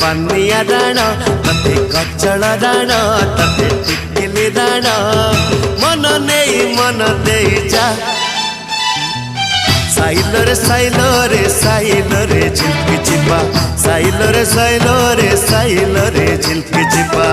पानिया राण तते कचल राण तते टिकिली राण मन दे जा साइलो रे साइलो रे साइलो रे झिल्की चिपा साइलो रे साइलो रे साइलो रे झिल्की चिपा।